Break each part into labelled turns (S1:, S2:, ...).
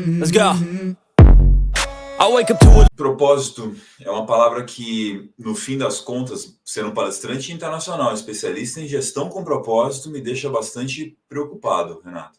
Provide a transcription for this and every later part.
S1: Let's go. I wake up to a...
S2: Propósito é uma palavra que, no fim das contas, sendo um palestrante internacional, especialista em gestão com propósito, me deixa bastante preocupado, Renato.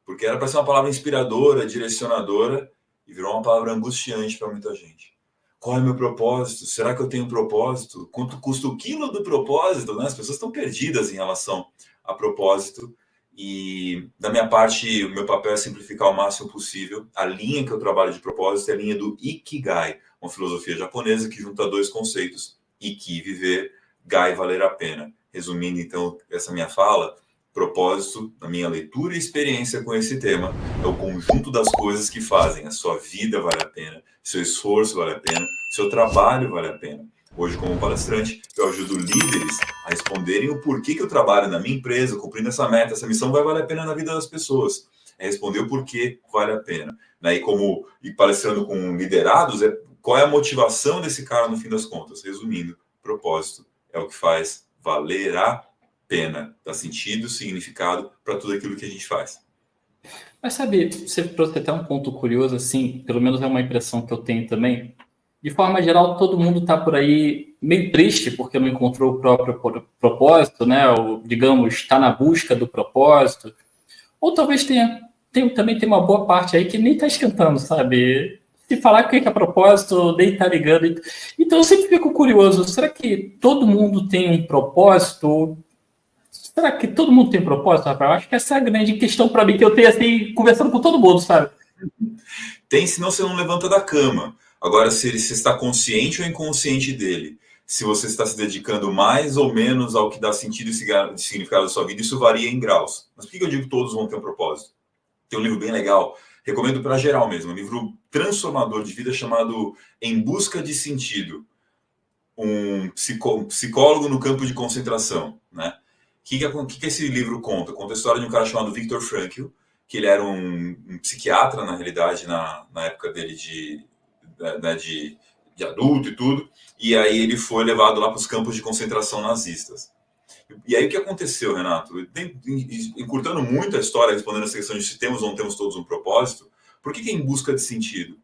S2: Porque era para ser uma palavra inspiradora, direcionadora, e virou uma palavra angustiante para muita gente. Qual é o meu propósito? Será que eu tenho um propósito? Quanto custa o quilo do propósito? Né? As pessoas estão perdidas em relação a propósito. E, da minha parte, o meu papel é simplificar o máximo possível. A linha que eu trabalho de propósito é a linha do Ikigai, uma filosofia japonesa que junta dois conceitos: Iki, viver, Gai, valer a pena. Resumindo, então, essa minha fala, propósito, na minha leitura e experiência com esse tema, é o conjunto das coisas que fazem a sua vida vale a pena, seu esforço vale a pena, seu trabalho vale a pena. Hoje, como palestrante, eu ajudo líderes a responderem o porquê que eu trabalho na minha empresa, cumprindo essa meta, essa missão vai valer a pena na vida das pessoas. É responder o porquê vale a pena. E palestrando com liderados, qual é a motivação desse cara no fim das contas? Resumindo, propósito é o que faz valer a pena, dá sentido, significado para tudo aquilo que a gente faz.
S3: Mas sabe, você trouxe até um ponto curioso, assim, pelo menos é uma impressão que eu tenho também. De forma geral, todo mundo está por aí meio triste porque não encontrou o próprio propósito, né? Ou, digamos, está na busca do propósito. Ou talvez também tem uma boa parte aí que nem está esquentando, sabe? Se falar o que é propósito, nem está ligando. Então eu sempre fico curioso, será que todo mundo tem um propósito? Será que todo mundo tem propósito, Rafael? Acho que essa é a grande questão para mim que eu tenho, assim, conversando com todo mundo, sabe?
S2: Tem, senão você não levanta da cama. Agora, se você está consciente ou inconsciente dele, se você está se dedicando mais ou menos ao que dá sentido e significado da sua vida, isso varia em graus. Mas por que eu digo que todos vão ter um propósito? Tem um livro bem legal, recomendo para geral mesmo, um livro transformador de vida chamado Em Busca de Sentido. Um psicólogo no campo de concentração, né? O que esse livro conta? Conta a história de um cara chamado Viktor Frankl, que ele era um psiquiatra, na realidade, na época dele de adulto e tudo, e aí ele foi levado lá para os campos de concentração nazistas. E aí o que aconteceu, Renato? Encurtando muito a história, respondendo essa questão de se temos ou não temos todos um propósito, por que é em busca de sentido?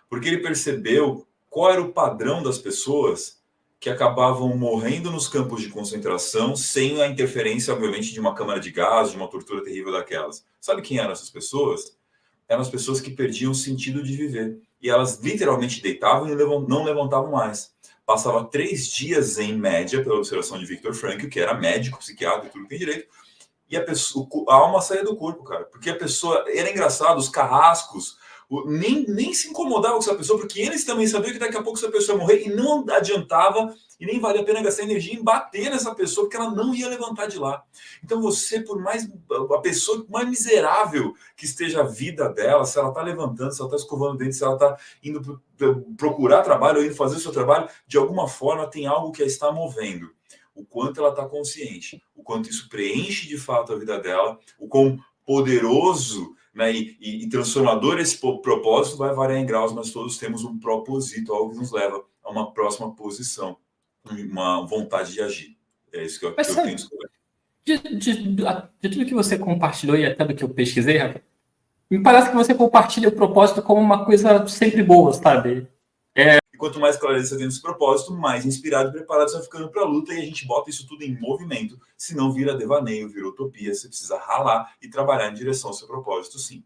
S2: Porque ele percebeu qual era o padrão das pessoas que acabavam morrendo nos campos de concentração sem a interferência, obviamente, de uma câmara de gás, de uma tortura terrível daquelas. Sabe quem eram essas pessoas? Eram as pessoas que perdiam o sentido de viver. E elas literalmente deitavam e não levantavam mais. Passava 3 dias em média, pela observação de Viktor Frankl, que era médico, psiquiatra e tudo que tem direito, e a alma saía do corpo, cara. Porque a pessoa, era engraçado, os carrascos, nem se incomodavam com essa pessoa, porque eles também sabiam que daqui a pouco essa pessoa ia morrer e não adiantava e nem valia a pena gastar energia em bater nessa pessoa, porque ela não ia levantar de lá. Então você, por mais a pessoa mais miserável que esteja a vida dela, se ela está levantando, se ela está escovando o dente, se ela está indo procurar trabalho ou indo fazer o seu trabalho, de alguma forma tem algo que a está movendo. O quanto ela está consciente, o quanto isso preenche de fato a vida dela, o quão poderoso, né, e transformador esse propósito vai variar em graus, mas todos temos um propósito, algo que nos leva a uma próxima posição, uma vontade de agir. É isso que eu tenho descoberto.
S3: De tudo que você compartilhou e até do que eu pesquisei, Rafa, me parece que você compartilha o propósito como uma coisa sempre boa, sabe?
S2: E quanto mais clareza você tem nesse propósito, mais inspirado e preparado você vai ficando para a luta, e a gente bota isso tudo em movimento, senão vira devaneio, vira utopia. Você precisa ralar e trabalhar em direção ao seu propósito, sim.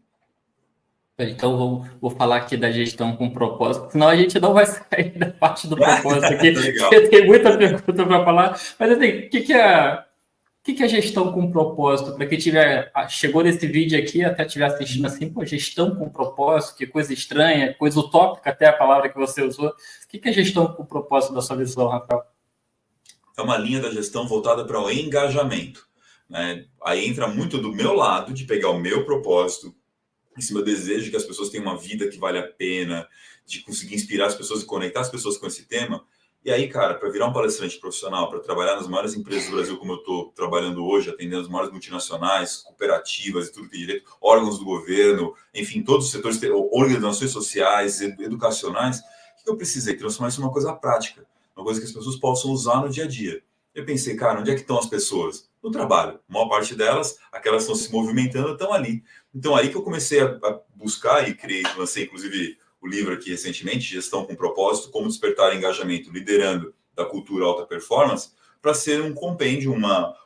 S3: Então vou falar aqui da gestão com propósito, senão a gente não vai sair da parte do propósito aqui, porque tem muita pergunta para falar. Mas assim, o que é gestão com propósito? Para quem chegou nesse vídeo aqui, até estiver assistindo assim, pô, gestão com propósito, que coisa estranha, coisa utópica, até a palavra que você usou. O que é gestão com propósito da sua visão, Rafael?
S2: É uma linha da gestão voltada para o engajamento, né? Aí entra muito do meu lado, de pegar o meu propósito, esse meu desejo de que as pessoas tenham uma vida que vale a pena, de conseguir inspirar as pessoas e conectar as pessoas com esse tema. E aí, cara, para virar um palestrante profissional, para trabalhar nas maiores empresas do Brasil, como eu estou trabalhando hoje, atendendo as maiores multinacionais, cooperativas e tudo que tem direito, órgãos do governo, enfim, todos os setores, organizações sociais, educacionais, o que eu precisei? Transformar isso numa coisa prática, uma coisa que as pessoas possam usar no dia a dia. Eu pensei, cara, onde é que estão as pessoas? No trabalho. A maior parte delas, aquelas que estão se movimentando, estão ali. Então, aí que eu comecei a buscar e lancei, inclusive, o livro aqui recentemente, Gestão com Propósito, Como Despertar Engajamento Liderando da Cultura Alta Performance, para ser um compêndio,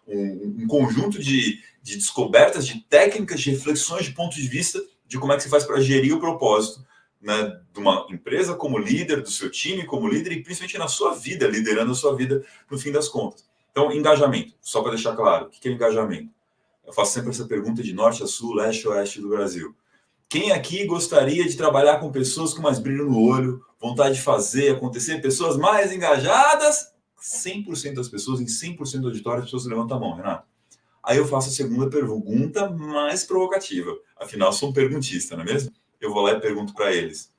S2: um conjunto de descobertas, de técnicas, de reflexões, de pontos de vista de como é que se faz para gerir o propósito, né, de uma empresa como líder, do seu time como líder e principalmente na sua vida, liderando a sua vida no fim das contas. Então, engajamento, só para deixar claro, o que é engajamento? Eu faço sempre essa pergunta de norte a sul, leste a oeste do Brasil. Quem aqui gostaria de trabalhar com pessoas com mais brilho no olho, vontade de fazer acontecer, pessoas mais engajadas? 100% das pessoas, em 100% do auditório, as pessoas levantam a mão, Renato. Aí eu faço a segunda pergunta mais provocativa. Afinal, sou um perguntista, não é mesmo? Eu vou lá e pergunto para eles.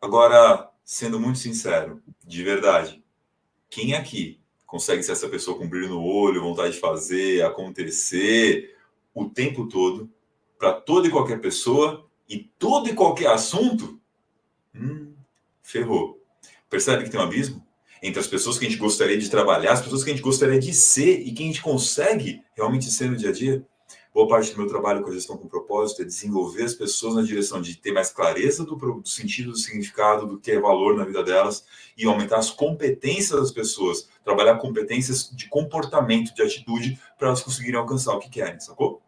S2: Agora, sendo muito sincero, de verdade, quem aqui consegue ser essa pessoa com brilho no olho, vontade de fazer, acontecer o tempo todo, para toda e qualquer pessoa e todo e qualquer assunto? Ferrou. Percebe que tem um abismo entre as pessoas que a gente gostaria de trabalhar, as pessoas que a gente gostaria de ser e quem a gente consegue realmente ser no dia a dia? Boa parte do meu trabalho com a gestão com propósito é desenvolver as pessoas na direção de ter mais clareza do sentido, do significado, do que é valor na vida delas e aumentar as competências das pessoas, trabalhar competências de comportamento, de atitude, para elas conseguirem alcançar o que querem, sacou?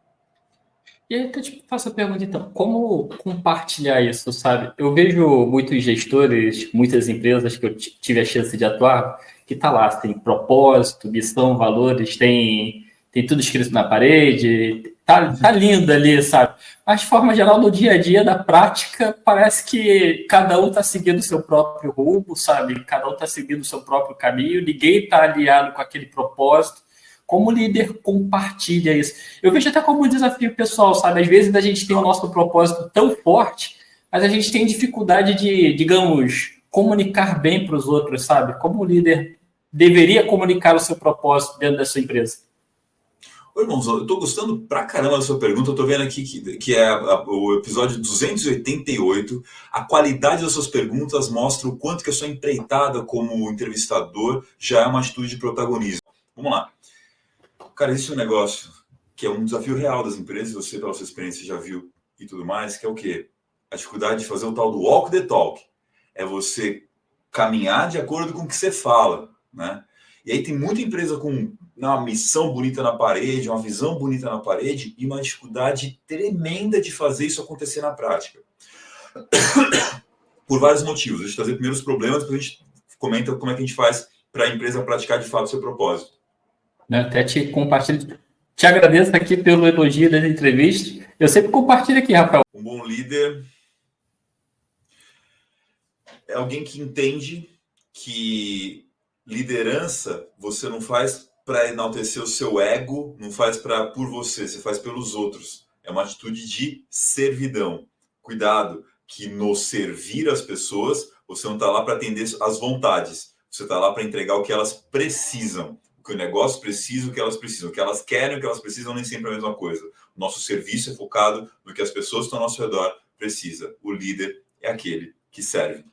S3: E aí eu te faço a pergunta, então, como compartilhar isso, sabe? Eu vejo muitos gestores, muitas empresas que eu tive a chance de atuar, que tá lá, tem propósito, missão, valores, tem tudo escrito na parede, tá lindo ali, sabe? Mas, de forma geral, no dia a dia, da prática, parece que cada um tá seguindo o seu próprio rumo, sabe? Cada um tá seguindo o seu próprio caminho, ninguém tá alinhado com aquele propósito. Como o líder compartilha isso? Eu vejo até como um desafio pessoal, sabe? Às vezes a gente tem o nosso propósito tão forte, mas a gente tem dificuldade de, digamos, comunicar bem para os outros, sabe? Como o líder deveria comunicar o seu propósito dentro da sua empresa?
S2: Ô, irmãos, eu estou gostando pra caramba da sua pergunta. Eu estou vendo aqui que é o episódio 288. A qualidade das suas perguntas mostra o quanto que a sua empreitada como entrevistador já é uma atitude de protagonismo. Vamos lá. Cara, existe um negócio que é um desafio real das empresas, você, pela sua experiência, já viu e tudo mais, que é o quê? A dificuldade de fazer o tal do walk the talk. É você caminhar de acordo com o que você fala, né? E aí tem muita empresa com uma missão bonita na parede, uma visão bonita na parede e uma dificuldade tremenda de fazer isso acontecer na prática. Por vários motivos. Deixa eu trazer primeiro os problemas, depois a gente comenta como é que a gente faz para a empresa praticar de fato o seu propósito.
S3: Até te compartilho. Te agradeço aqui pelo elogio das entrevistas. Eu sempre compartilho aqui, Rafael.
S2: Um bom líder é alguém que entende que liderança você não faz para enaltecer o seu ego, não faz por você faz pelos outros. É uma atitude de servidão. Cuidado, que no servir as pessoas, você não está lá para atender as vontades. Você está lá para entregar o que elas precisam. O que o negócio precisa, o que elas precisam. O que elas querem, o que elas precisam, nem sempre é a mesma coisa. O nosso serviço é focado no que as pessoas que estão ao nosso redor precisam. O líder é aquele que serve.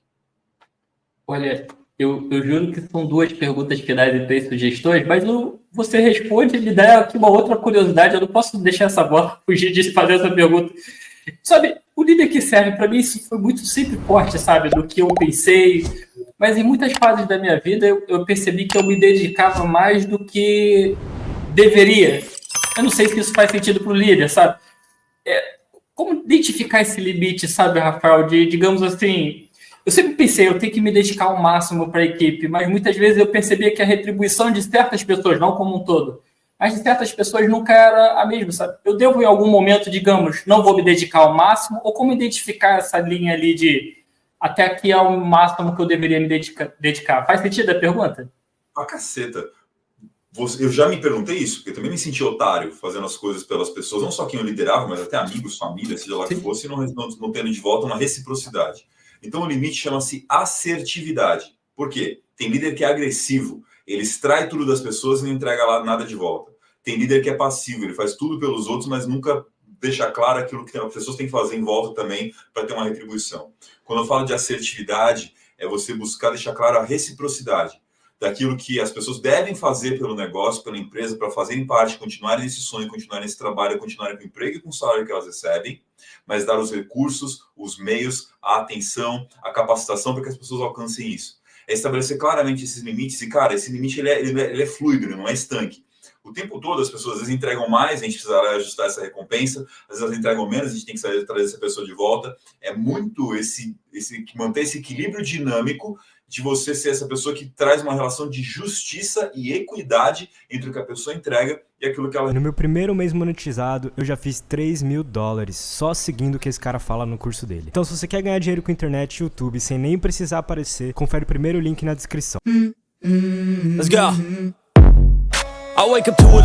S3: Olha, eu juro que são duas perguntas finais e 3 sugestões, mas você responde e me dá aqui uma outra curiosidade. Eu não posso deixar essa bola fugir de fazer essa pergunta. Sabe, o líder que serve, para mim, isso foi muito sempre forte, sabe, do que eu pensei. Mas em muitas fases da minha vida, eu percebi que eu me dedicava mais do que deveria. Eu não sei se isso faz sentido para o líder, sabe? Como identificar esse limite, sabe, Rafael, de, digamos assim... Eu sempre pensei, eu tenho que me dedicar ao máximo para a equipe, mas muitas vezes eu percebia que a retribuição de certas pessoas, não como um todo, mas de certas pessoas nunca era a mesma, sabe? Eu devo em algum momento, digamos, não vou me dedicar ao máximo, ou como identificar essa linha ali de até aqui é o máximo que eu deveria me dedicar? Faz sentido a pergunta?
S2: Pra caceta. Eu já me perguntei isso, porque eu também me senti otário fazendo as coisas pelas pessoas, não só quem eu liderava, mas até amigos, família, seja lá que fosse, e não tendo de volta uma reciprocidade. Então o limite chama-se assertividade. Por quê? Tem líder que é agressivo, ele extrai tudo das pessoas e não entrega lá nada de volta. Tem líder que é passivo, ele faz tudo pelos outros, mas nunca deixa claro aquilo que as pessoas têm que fazer em volta também para ter uma retribuição. Quando eu falo de assertividade, é você buscar deixar claro a reciprocidade daquilo que as pessoas devem fazer pelo negócio, pela empresa, para fazerem parte, continuarem nesse sonho, continuarem nesse trabalho, continuarem com o emprego e com o salário que elas recebem, mas dar os recursos, os meios, a atenção, a capacitação para que as pessoas alcancem isso. É estabelecer claramente esses limites, e, cara, esse limite ele é fluido, ele não é estanque. O tempo todo as pessoas às vezes entregam mais, a gente precisará ajustar essa recompensa, às vezes elas entregam menos, a gente tem que trazer essa pessoa de volta. É muito manter esse equilíbrio dinâmico de você ser essa pessoa que traz uma relação de justiça e equidade entre o que a pessoa entrega e aquilo que ela...
S4: No meu primeiro mês monetizado, eu já fiz $3.000 só seguindo o que esse cara fala no curso dele. Então, se você quer ganhar dinheiro com internet e YouTube sem nem precisar aparecer, confere o primeiro link na descrição.
S1: Let's go. I wake up to a